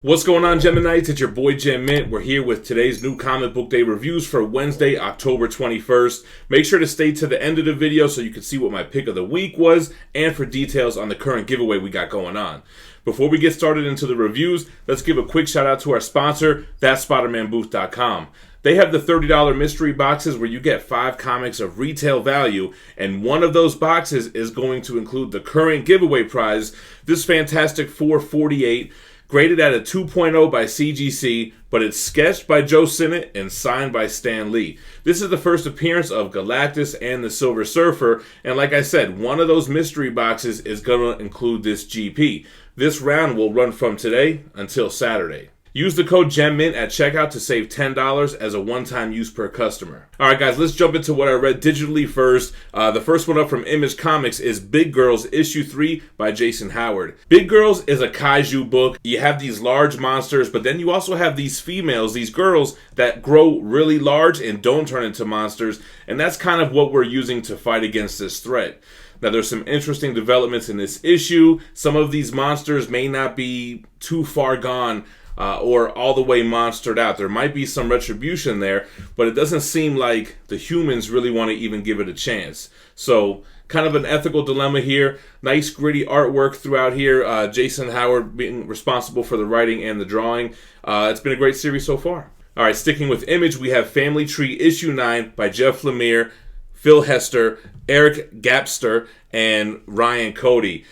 What's going on, Geminites? It's your boy Gem Mint. We're here with today's new comic book day reviews for Wednesday, October 21st. Make sure to stay to the end of the video so you can see what my pick of the week was and for details on the current giveaway we got going on. Before we get started into the reviews, let's give a quick shout out to our sponsor, thatSpidermanBooth.com. They have the $30 mystery boxes where you get 5 comics of retail value, and one of those boxes is going to include the current giveaway prize, this fantastic 448, graded at a 2.0 by CGC, but it's sketched by Joe Sinnott and signed by Stan Lee. This is the first appearance of Galactus and the Silver Surfer, and like I said, one of those mystery boxes is going to include this GP. This round will run from today until Saturday. Use the code GEMMINT at checkout to save $10 as a one-time use per customer. Alright guys, let's jump into what I read digitally first. The first one up from Image Comics is Big Girls Issue 3 by Jason Howard. Big Girls is a kaiju book. You have these large monsters, but then you also have these females, these girls that grow really large and don't turn into monsters, and that's kind of what we're using to fight against this threat. Now, there's some interesting developments in this issue. Some of these monsters may not be too far gone or all the way monstered out. There might be some retribution there, but it doesn't seem like the humans really want to even give it a chance. So, kind of an ethical dilemma here. Nice gritty artwork throughout here. Jason Howard being responsible for the writing and the drawing. It's been a great series so far. Alright, sticking with Image, we have Family Tree Issue 9 by Jeff Lemire, Phil Hester, Eric Gapster, and Ryan Cody.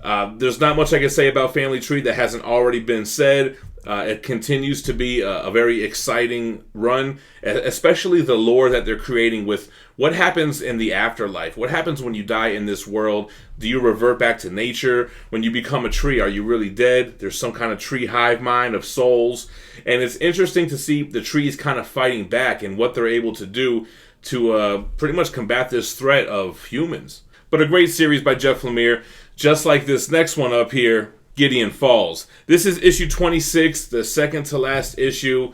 There's not much I can say about Family Tree that hasn't already been said. It continues to be a very exciting run, especially the lore that they're creating with what happens in the afterlife. What happens when you die in this world? Do you revert back to nature? When you become a tree, are you really dead? There's some kind of tree hive mind of souls. And it's interesting to see the trees kind of fighting back and what they're able to do to pretty much combat this threat of humans. But a great series by Jeff Lemire, just like this next one up here, Gideon Falls. This is issue 26, the second to last issue.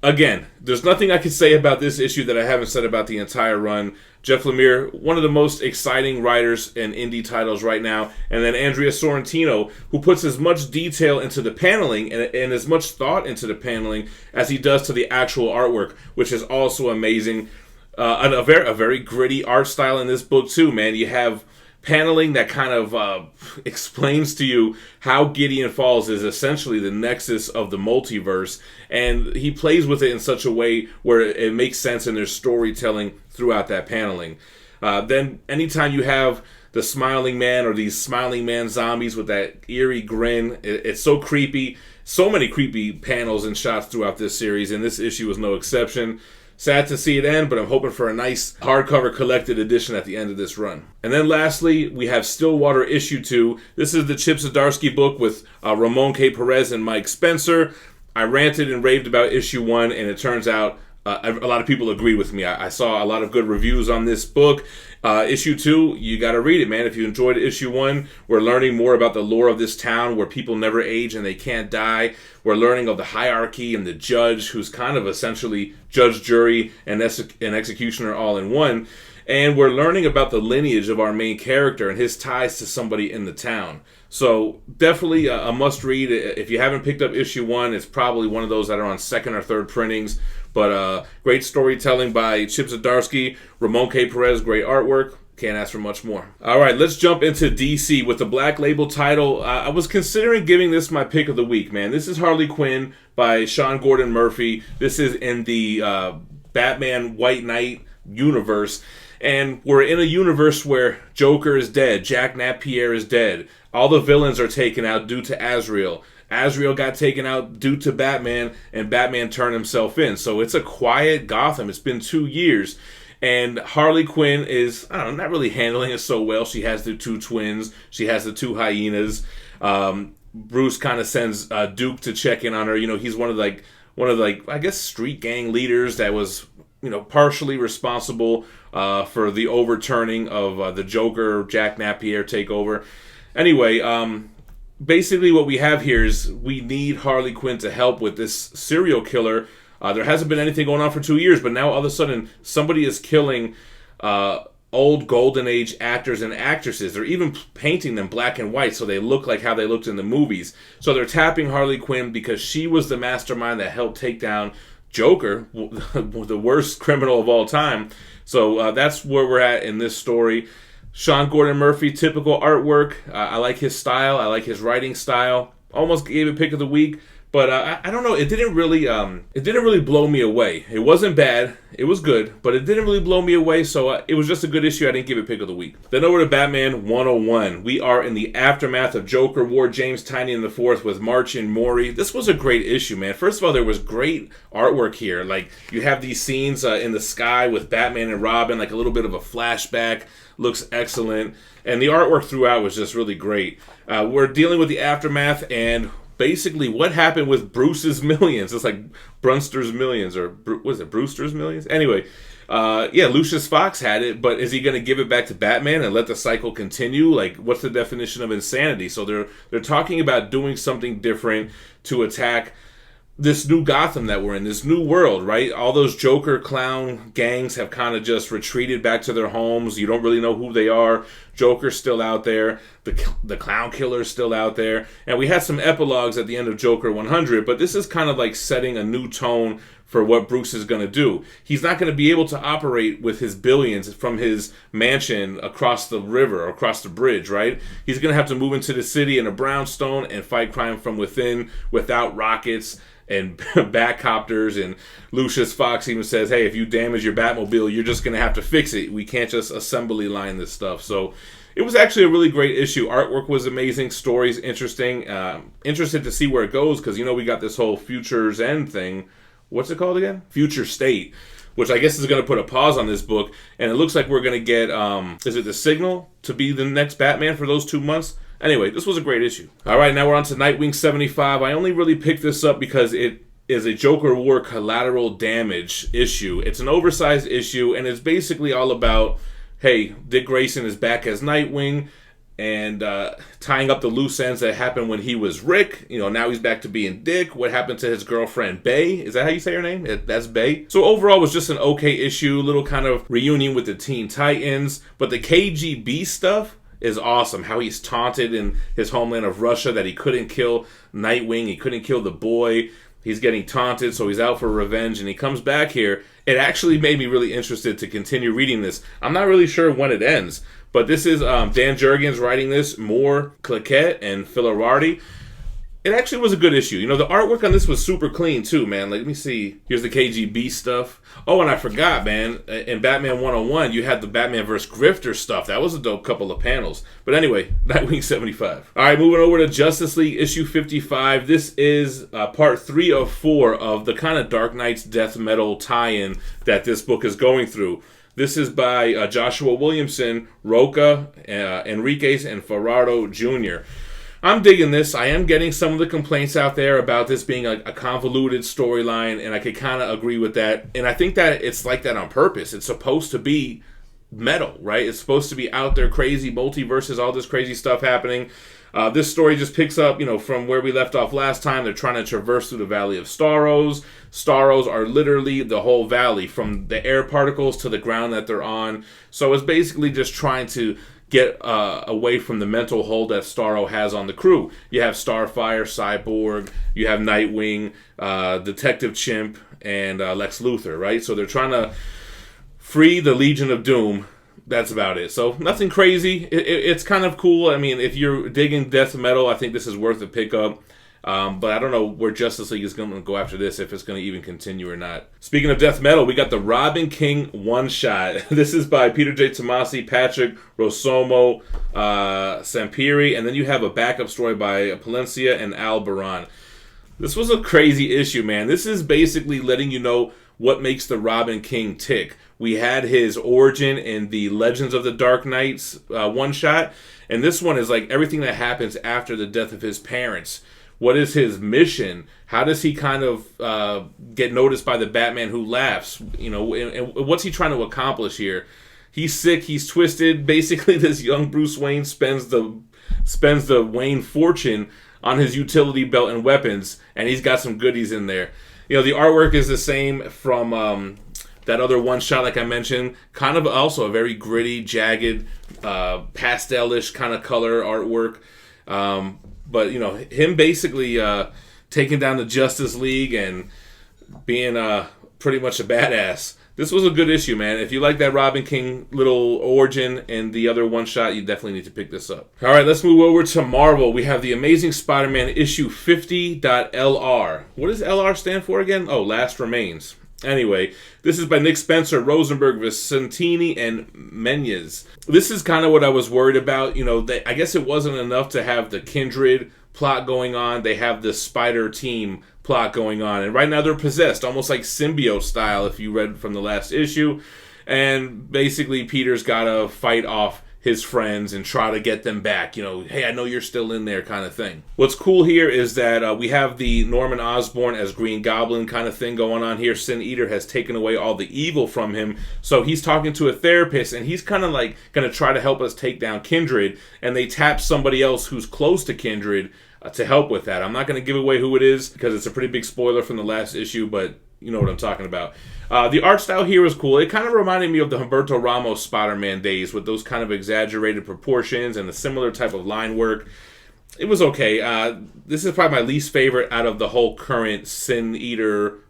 Again, there's nothing I could say about this issue that I haven't said about the entire run. Jeff Lemire, one of the most exciting writers in indie titles right now. And then Andrea Sorrentino, who puts as much detail into the paneling and as much thought into the paneling as he does to the actual artwork, which is also amazing. A very gritty art style in this book too, man. You have paneling that kind of explains to you how Gideon Falls is essentially the nexus of the multiverse, and he plays with it in such a way where it makes sense in their storytelling throughout that paneling. Then anytime you have the Smiling Man or these Smiling Man zombies with that eerie grin, it's so creepy. So many creepy panels and shots throughout this series, and this issue was no exception. Sad to see it end, but I'm hoping for a nice hardcover collected edition at the end of this run. And then lastly, we have Stillwater Issue 2. This is the Chip Zdarsky book with Ramon K. Perez and Mike Spencer. I ranted and raved about Issue 1, and it turns out a lot of people agree with me. I saw a lot of good reviews on this book. Issue 2, you got to read it, man. If you enjoyed Issue 1, we're learning more about the lore of this town where people never age and they can't die. We're learning of the hierarchy and the judge, who's kind of essentially judge, jury, and executioner all in one. And we're learning about the lineage of our main character and his ties to somebody in the town. So definitely a must-read. If you haven't picked up Issue 1, it's probably one of those that are on second or third printings. But great storytelling by Chip Zdarsky, Ramon K. Perez, great artwork. Can't ask for much more. Alright, let's jump into DC with the Black Label title. I was considering giving this my pick of the week, man. This is Harley Quinn by Sean Gordon Murphy. This is in the Batman White Knight universe. And we're in a universe where Joker is dead, Jack Napier is dead. All the villains are taken out due to Azrael. Azrael got taken out due to Batman, and Batman turned himself in. So it's a quiet Gotham. It's been 2 years. And Harley Quinn is, I don't know, not really handling it so well. She has the 2 twins. She has the 2 hyenas. Bruce kind of sends Duke to check in on her. You know, he's one of the I guess, street gang leaders that was, partially responsible for the overturning of the Joker, Jack Napier takeover. Anyway, basically what we have here is we need Harley Quinn to help with this serial killer. There hasn't been anything going on for 2 years, but now all of a sudden somebody is killing old golden age actors and actresses. They're even painting them black and white so they look like how they looked in the movies. So they're tapping Harley Quinn because she was the mastermind that helped take down Joker, the worst criminal of all time. So that's where we're at in this story. Sean Gordon Murphy, typical artwork. I like his style. I like his writing style. Almost gave it pick of the week. But I don't know. It didn't really blow me away. It wasn't bad. It was good, but it didn't really blow me away. So it was just a good issue. I didn't give it pick of the week. Then over to Batman 101. We are in the aftermath of Joker War. James Tynion IV with March and Mori. This was a great issue, man. First of all, there was great artwork here. Like you have these scenes in the sky with Batman and Robin, like a little bit of a flashback. Looks excellent, and the artwork throughout was just really great. We're dealing with the aftermath and basically what happened with Bruce's millions. It's like Brunster's millions, or was it Brewster's millions? Anyway, Lucius Fox had it, but is he going to give it back to Batman and let the cycle continue? Like, what's the definition of insanity? So they're talking about doing something different to attack this new Gotham that we're in, this new world, right? All those Joker clown gangs have kind of just retreated back to their homes. You don't really know who they are. Joker's still out there. The clown killer's still out there. And we had some epilogues at the end of Joker 100, but this is kind of like setting a new tone for what Bruce is going to do. He's not going to be able to operate with his billions from his mansion across the river, across the bridge, right? He's going to have to move into the city in a brownstone and fight crime from within without rockets and Batcopters. And Lucius Fox even says, hey, if you damage your Batmobile, you're just going to have to fix it. We can't just assembly line this stuff. So it was actually a really great issue. Artwork was amazing. Stories interesting. Interested to see where it goes because, we got this whole Future's End thing. What's it called again? Future State, which I guess is going to put a pause on this book. And it looks like we're going to get, is it the Signal to be the next Batman for those 2 months? Anyway, this was a great issue. All right, now we're on to Nightwing 75. I only really picked this up because it is a Joker War collateral damage issue. It's an oversized issue, and it's basically all about, hey, Dick Grayson is back as Nightwing, and tying up the loose ends that happened when he was Rick. Now he's back to being Dick. What happened to his girlfriend, Bay? Is that how you say her name? That's Bay. So overall, it was just an okay issue, little kind of reunion with the Teen Titans. But the KGB stuff is awesome. How he's taunted in his homeland of Russia that he couldn't kill Nightwing, he couldn't kill the boy. He's getting taunted, so he's out for revenge, and he comes back here. It actually made me really interested to continue reading this. I'm not really sure when it ends, but this is Dan Jurgens writing this, Moore, Claquette, and Filarardi. It actually was a good issue. The artwork on this was super clean, too, man. Let me see. Here's the KGB stuff. Oh, and I forgot, man. In Batman 101, you had the Batman vs. Grifter stuff. That was a dope couple of panels. But anyway, Nightwing 75. All right, moving over to Justice League issue 55. This is part 3 of 4 of the kind of Dark Knight's death metal tie-in that this book is going through. This is by Joshua Williamson, Roca, Enriquez, and Ferraro Jr. I'm digging this. I am getting some of the complaints out there about this being a convoluted storyline, and I could kind of agree with that. And I think that it's like that on purpose. It's supposed to be metal, right? It's supposed to be out there crazy, multiverses, all this crazy stuff happening. This story just picks up, from where we left off last time. They're trying to traverse through the Valley of Starros. Starros are literally the whole valley, from the air particles to the ground that they're on. So it's basically just trying to get away from the mental hold that Starro has on the crew. You have Starfire, Cyborg, you have Nightwing, Detective Chimp, and Lex Luthor, right? So they're trying to free the Legion of Doom. That's about it. So nothing crazy. It's kind of cool. I mean, if you're digging death metal, I think this is worth a pickup. But I don't know where Justice League is going to go after this, if it's going to even continue or not. Speaking of death metal, we got the Robin King one-shot. This is by Peter J. Tomasi, Patrick Rosomo, Sampiri, and then you have a backup story by Palencia and Al Baran. This was a crazy issue, man. This is basically letting you know what makes the Robin King tick. We had his origin in the Legends of the Dark Knights one-shot, and this one is like everything that happens after the death of his parents. What is his mission? How does he kind of get noticed by the Batman who laughs? And what's he trying to accomplish here? He's sick. He's twisted. Basically, this young Bruce Wayne spends the Wayne fortune on his utility belt and weapons, and he's got some goodies in there. The artwork is the same from That other one shot, like I mentioned, kind of also a very gritty, jagged, pastel-ish kind of color artwork. But, you know, him basically taking down the Justice League and being pretty much a badass. This was a good issue, man. If you like that Robin King little origin and the other one shot, you definitely need to pick this up. All right, let's move over to Marvel. We have the Amazing Spider-Man issue 50.LR. What does LR stand for again? Oh, Last Remains. Anyway, this is by Nick Spencer, Rosenberg, Vicentini, and Menyes. This is kind of what I was worried about. You know, I guess it wasn't enough to have the Kindred plot going on. They have the Spider Team plot going on. And right now they're possessed, almost like symbiote style, if you read from the last issue. And basically Peter's got to fight off his friends and try to get them back. You know, hey, I know you're still in there kind of thing. What's cool here is that we have the Norman Osborn as Green Goblin kind of thing going on here. Sin Eater has taken away all the evil from him. So he's talking to a therapist, and he's kind of like going to try to help us take down Kindred. And they tap somebody else who's close to Kindred to help with that. I'm not going to give away who it is because it's a pretty big spoiler from the last issue, but you know what I'm talking about. The art style here is cool. It kind of reminded me of the Humberto Ramos Spider-Man days with those kind of exaggerated proportions and a similar type of line work. It was okay. This is probably my least favorite out of the whole current Sin Eater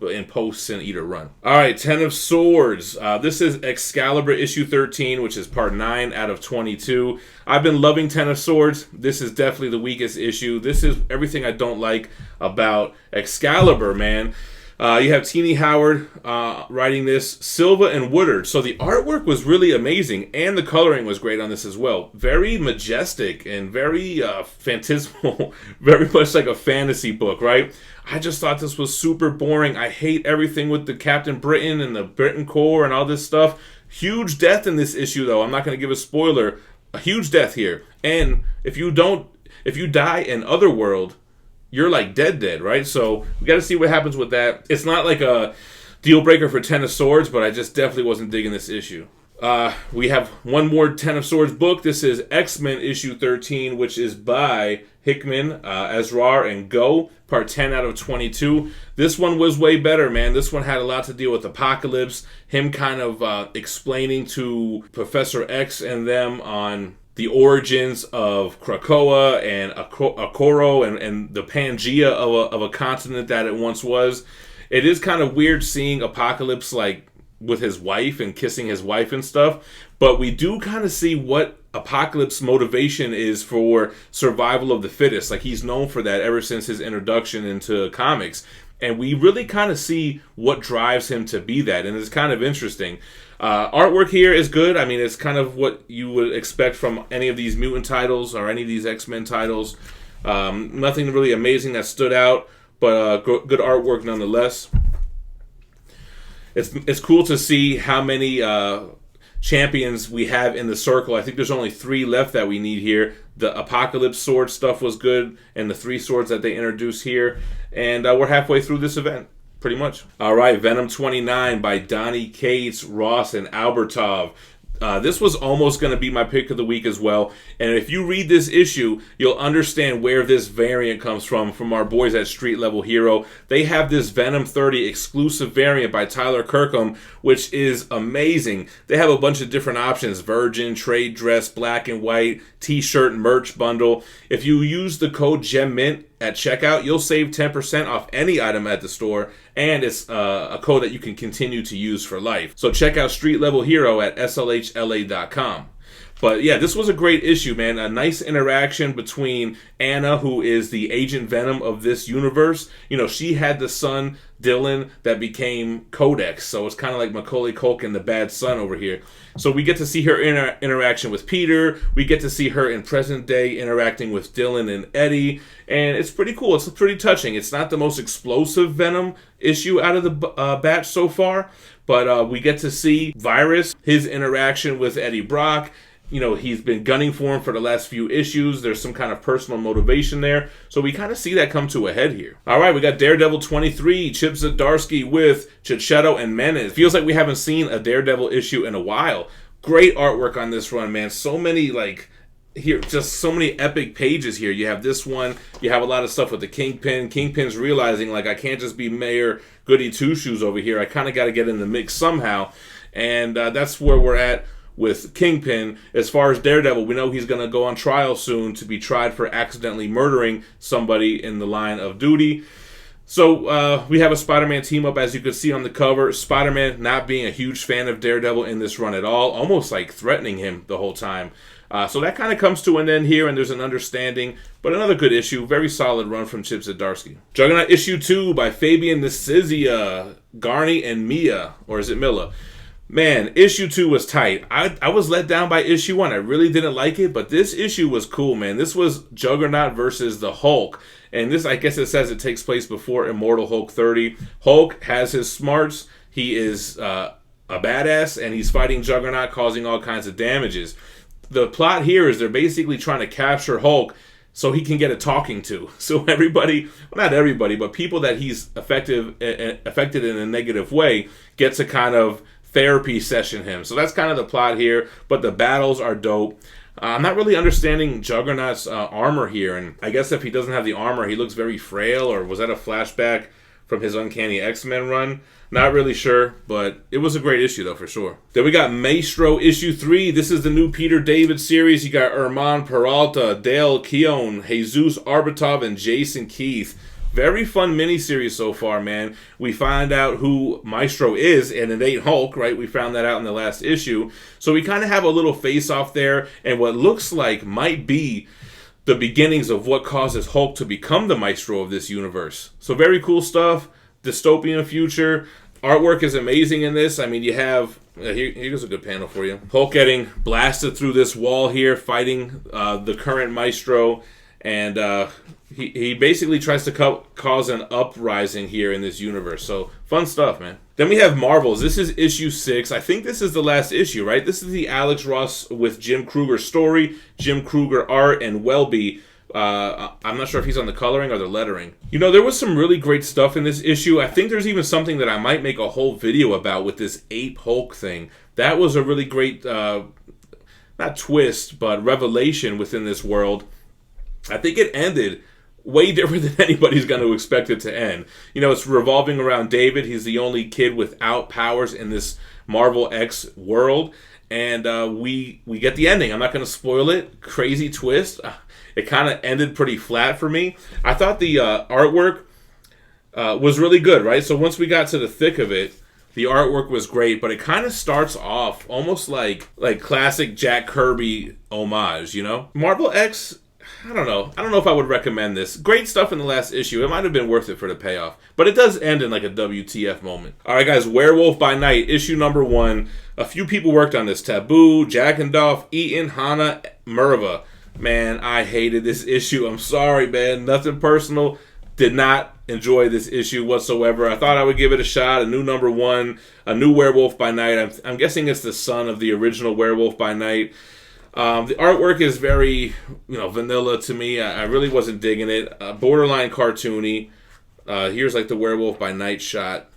and post-Sin Eater run. All right, 10 of Swords. This is Excalibur issue 13, which is part 9 out of 22. I've been loving 10 of Swords. This is definitely the weakest issue. This is everything I don't like about Excalibur, man. You have Teenie Howard writing this, Silva and Woodard. So the artwork was really amazing, and the coloring was great on this as well. Very majestic and very phantasmal, very much like a fantasy book, right? I just thought this was super boring. I hate everything with the Captain Britain and the Britain Corps and all this stuff. Huge death in this issue, though. I'm not going to give a spoiler. A huge death here. And if you die in Otherworld, you're like dead, right? So we got to see what happens with that. It's not like a deal breaker for 10 of Swords, but I just definitely wasn't digging this issue. We have one more 10 of Swords book. This is X-Men issue 13, which is by Hickman, Azrar, and Go, part 10 out of 22. This one was way better, man. This one had a lot to deal with Apocalypse, him kind of explaining to Professor X and them on the origins of Krakoa and Akoro and the Pangea of a continent that it once was. It is kind of weird seeing Apocalypse like with his wife and kissing his wife and stuff, but we do kind of see what Apocalypse's motivation is for survival of the fittest. Like, he's known for that ever since his introduction into comics, and we really kind of see what drives him to be that, and it's kind of interesting. Artwork here is good. I mean, it's kind of what you would expect from any of these mutant titles or any of these X-Men titles. Nothing really amazing that stood out, but good artwork nonetheless. It's cool to see how many champions we have in the circle. I think there's only 3 left that we need here. The Apocalypse sword stuff was good, and the 3 swords that they introduced here. And we're halfway through this event, pretty much. All right, Venom 29 by Donny Cates, Ross, and Albertov. This was almost going to be my pick of the week as well. And if you read this issue, you'll understand where this variant comes from our boys at Street Level Hero. They have this Venom 30 exclusive variant by Tyler Kirkham, which is amazing. They have a bunch of different options: Virgin, Trade Dress, Black and White, T-shirt, merch bundle. If you use the code GemMint at checkout, you'll save 10% off any item at the store, and it's a code that you can continue to use for life. So check out Street Level Hero at slhla.com. But yeah, this was a great issue, man. A nice interaction between Anna, who is the Agent Venom of this universe. You know, she had the son, Dylan, that became Codex. So it's kind of like Macaulay Culkin, the bad son over here. So we get to see her interaction with Peter. We get to see her in present day interacting with Dylan and Eddie. And it's pretty cool. It's pretty touching. It's not the most explosive Venom issue out of the batch so far. But we get to see Virus, his interaction with Eddie Brock. You know, he's been gunning for him for the last few issues. There's some kind of personal motivation there. So we kind of see that come to a head here. All right, we got Daredevil 23, Chip Zdarsky with Chichetto and Menace. Feels like we haven't seen a Daredevil issue in a while. Great artwork on this run, man. So many, like, here, just so many epic pages here. You have this one. You have a lot of stuff with the Kingpin. Kingpin's realizing, like, I can't just be Mayor Goody Two-Shoes over here. I kind of got to get in the mix somehow. And that's where we're at with Kingpin. As far as Daredevil, we know he's going to go on trial soon to be tried for accidentally murdering somebody in the line of duty. So we have a Spider-Man team-up, as you can see on the cover. Spider-Man not being a huge fan of Daredevil in this run at all, almost like threatening him the whole time. So that kind of comes to an end here, and there's an understanding. But another good issue. Very solid run from Chip Zdarsky. Juggernaut issue 2 by Fabian Nicieza, Garney, and Mia. Or is it Milla? Man, issue 2 was tight. I was let down by issue 1. I really didn't like it, but this issue was cool, man. This was Juggernaut versus the Hulk. And this, I guess it says it takes place before Immortal Hulk 30. Hulk has his smarts. He is a badass, and he's fighting Juggernaut, causing all kinds of damages. The plot here is they're basically trying to capture Hulk so he can get a talking to. So everybody, well, not everybody, but people that he's affected in a negative way gets a kind of therapy session him. So that's kind of the plot here, but the battles are dope. I'm not really understanding Juggernaut's armor here, and I guess if he doesn't have the armor, he looks very frail, or was that a flashback from his Uncanny X-Men run? Not really sure, but it was a great issue, though, for sure. Then we got Maestro issue 3. This is the new Peter David series. You got Herman Peralta, Dale Keown, Jesus Arbatov, and Jason Keith. Very fun miniseries so far, man. We find out who Maestro is, and it ain't Hulk, right? We found that out in the last issue. So we kind of have a little face-off there, and what looks like might be the beginnings of what causes Hulk to become the Maestro of this universe. So very cool stuff. Dystopian future. Artwork is amazing in this. I mean, you have... here's a good panel for you. Hulk getting blasted through this wall here, fighting the current Maestro, and he basically tries to cause an uprising here in this universe. So, fun stuff, man. Then we have Marvels. This is issue 6. I think this is the last issue, right? This is the Alex Ross with Jim Kruger story, Jim Kruger art, and Welby. I'm not sure if he's on the coloring or the lettering. You know, there was some really great stuff in this issue. I think there's even something that I might make a whole video about with this Ape Hulk thing. That was a really great, not twist, but revelation within this world. I think it ended way different than anybody's going to expect it to end. You know, it's revolving around David. He's the only kid without powers in this Marvel X world. And we get the ending. I'm not going to spoil it. Crazy twist. It kind of ended pretty flat for me. I thought the artwork was really good, right? So once we got to the thick of it, the artwork was great, but it kind of starts off almost like classic Jack Kirby homage, you know? Marvel X, I don't know if I would recommend this. Great stuff in the last issue. It might have been worth it for the payoff. But it does end in like a WTF moment. Alright guys, Werewolf by Night, issue number 1. A few people worked on this. Taboo, Jackendoff, Eaton, Hannah, Merva. Man, I hated this issue. I'm sorry, man. Nothing personal. Did not enjoy this issue whatsoever. I thought I would give it a shot. A new number 1. A new Werewolf by Night. I'm guessing it's the son of the original Werewolf by Night. The artwork is very, vanilla to me. I really wasn't digging it. Borderline cartoony. Here's like the Werewolf by Night shot.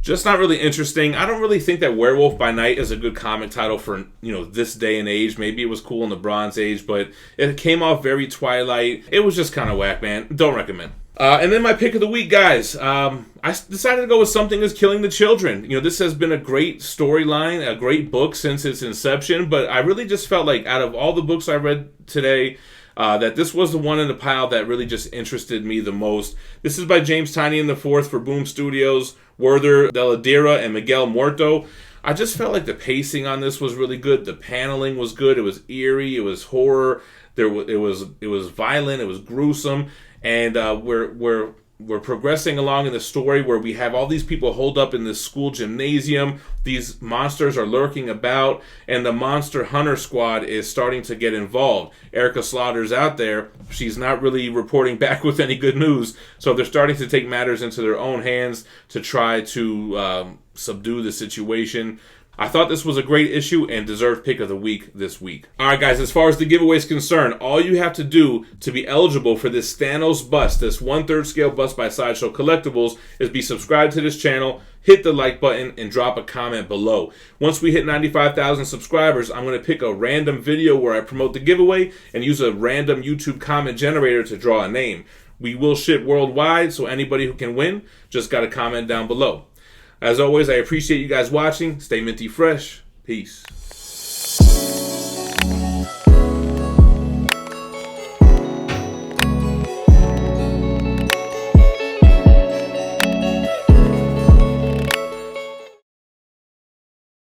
Just not really interesting. I don't really think that Werewolf by Night is a good comic title for, this day and age. Maybe it was cool in the Bronze Age, but it came off very Twilight. It was just kind of whack, man. Don't recommend. And then my pick of the week, guys. I decided to go with Something is Killing the Children. This has been a great storyline, a great book since its inception, but I really just felt like out of all the books I read today, that this was the one in the pile that really just interested me the most. This is by James Tynion IV for Boom Studios, Werther Dell'Edera, and Miguel Muerto. I just felt like the pacing on this was really good. The paneling was good. It was eerie. It was horror. It was violent. It was gruesome. And we're progressing along in the story where we have all these people holed up in this school gymnasium. These monsters are lurking about, and the Monster Hunter Squad is starting to get involved. Erica Slaughter's out there. She's not really reporting back with any good news, so they're starting to take matters into their own hands to try to subdue the situation. I thought this was a great issue and deserved pick of the week this week. Alright guys, as far as the giveaway is concerned, all you have to do to be eligible for this Thanos bust, this 1/3 scale bust by Sideshow Collectibles, is be subscribed to this channel, hit the like button, and drop a comment below. Once we hit 95,000 subscribers, I'm going to pick a random video where I promote the giveaway and use a random YouTube comment generator to draw a name. We will ship worldwide, so anybody who can win just got to comment down below. As always, I appreciate you guys watching. Stay minty fresh. Peace.